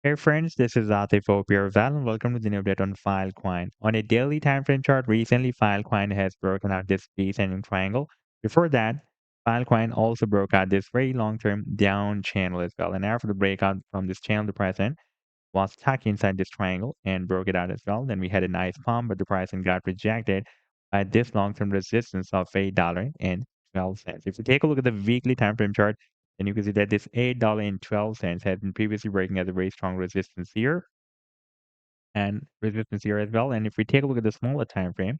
Hey friends, this is Atif Opier Val and welcome to the new update on Filecoin. On a daily time frame chart, recently Filecoin has broken out this descending triangle. Before that, Filecoin also broke out this very long-term down channel as well. And after the breakout from this channel, the price then was stuck inside this triangle and broke it out as well. Then we had a nice pump, but the price then got rejected by this long-term resistance of $8.12. If you take a look at the weekly time frame chart, and you can see that this $8.12 had been previously breaking at a very strong resistance here as well. And if we take a look at the smaller time frame,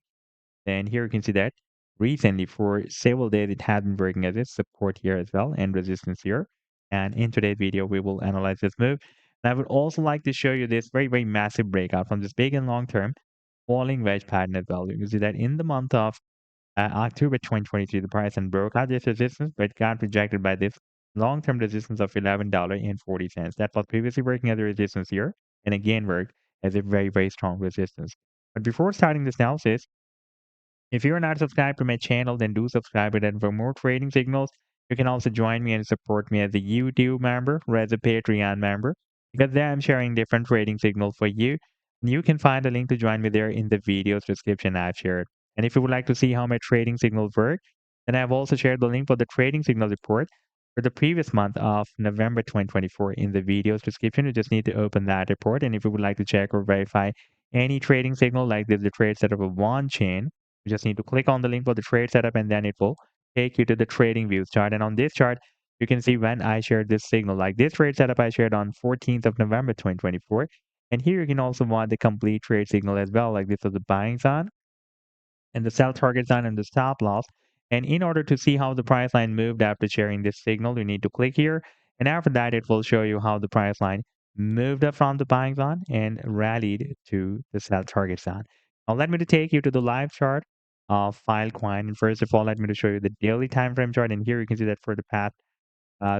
then here you can see that recently for several days it had been breaking as a support here as well and resistance here. And in today's video, we will analyze this move. And I would also like to show you this very, very massive breakout from this big and long term falling wedge pattern as well. You can see that in the month of October 2023, the price and broke out this resistance, but got rejected by this long-term resistance of $11.40. That was previously working as a resistance here, and again worked as a very, very strong resistance. But before starting this analysis, if you're not subscribed to my channel, then do subscribe. And for more trading signals, you can also join me and support me as a YouTube member or as a Patreon member, because there I'm sharing different trading signals for you. And you can find a link to join me there in the video's description I've shared. And if you would like to see how my trading signals work, then I've also shared the link for the trading signal report for the previous month of November 2024 in the video's description. You just need to open that report. And if you would like to check or verify any trading signal like this, the trade setup of one chain, you just need to click on the link for the trade setup and then it will take you to the TradingView chart. And on this chart, you can see when I shared this signal. Like this trade setup I shared on 14th of November 2024. And here you can also want the complete trade signal as well. Like this is the buying zone and the sell target zone and the stop loss. And in order to see how the price line moved after sharing this signal, you need to click here. And after that, it will show you how the price line moved up from the buying zone and rallied to the sell target zone. Now, let me to take you to the live chart of Filecoin. And first of all, let me to show you the daily time frame chart. And here you can see that for the past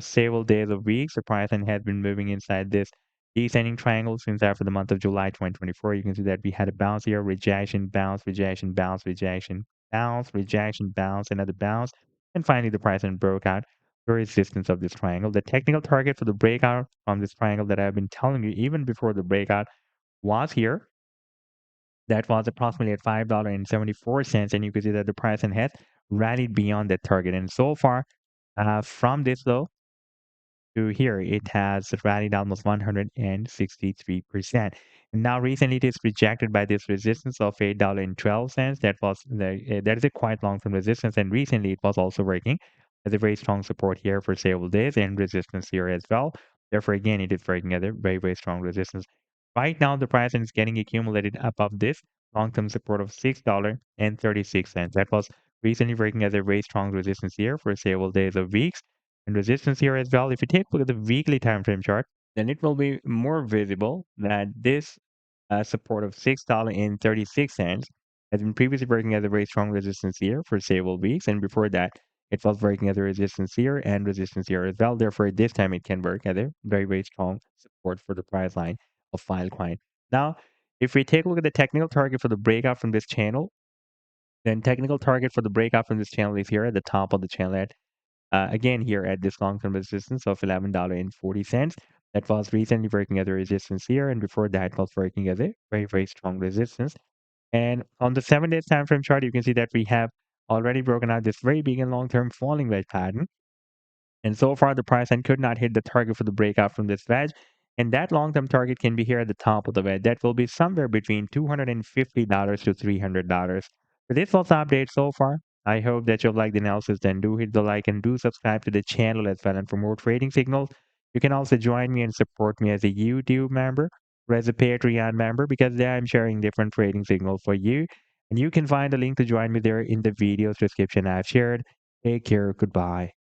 several days or weeks, the price line has been moving inside this descending triangle since after the month of July 2024. You can see that we had a bounce here, rejection, bounce, rejection, bounce, rejection, bounce, rejection, bounce, another bounce, and finally the price line broke out the resistance of this triangle. The technical target for the breakout from this triangle that I've been telling you even before the breakout was here. That was approximately at $5.74, and you can see that the price line has rallied beyond that target. And so far, from this low to here, it has rallied almost 163%. And now recently it is rejected by this resistance of $8.12. That is a quite long-term resistance, and recently it was also working as a very strong support here for several days and resistance here as well. Therefore, again, it is breaking at a very, very strong resistance. Right now, the price is getting accumulated above this long-term support of $6.36. That was recently breaking as a very strong resistance here for several days or weeks and resistance here as well. If you take a look at the weekly time frame chart, then it will be more visible that this support of $6.36 has been previously working as a very strong resistance here for several weeks, and before that, it was working as a resistance here and resistance here as well. Therefore, this time it can work as a very, very strong support for the price line of Filecoin. Now, if we take a look at the technical target for the breakout from this channel, then technical target for the breakout from this channel is here at the top of the channel at again here at this long-term resistance of $11.40. That was recently working as a resistance here, and before that was working as a very, very strong resistance. And on the 7 days time frame chart, you can see that we have already broken out this very big and long-term falling wedge pattern. And so far, the price line could not hit the target for the breakout from this wedge. And that long-term target can be here at the top of the wedge. That will be somewhere between $250 to $300. So this was the update so far. I hope that you'll like the analysis. Then do hit the like and do subscribe to the channel as well. And for more trading signals, you can also join me and support me as a YouTube member or as a Patreon member, because there I'm sharing different trading signals for you. And you can find a link to join me there in the video's description I've shared. Take care. Goodbye.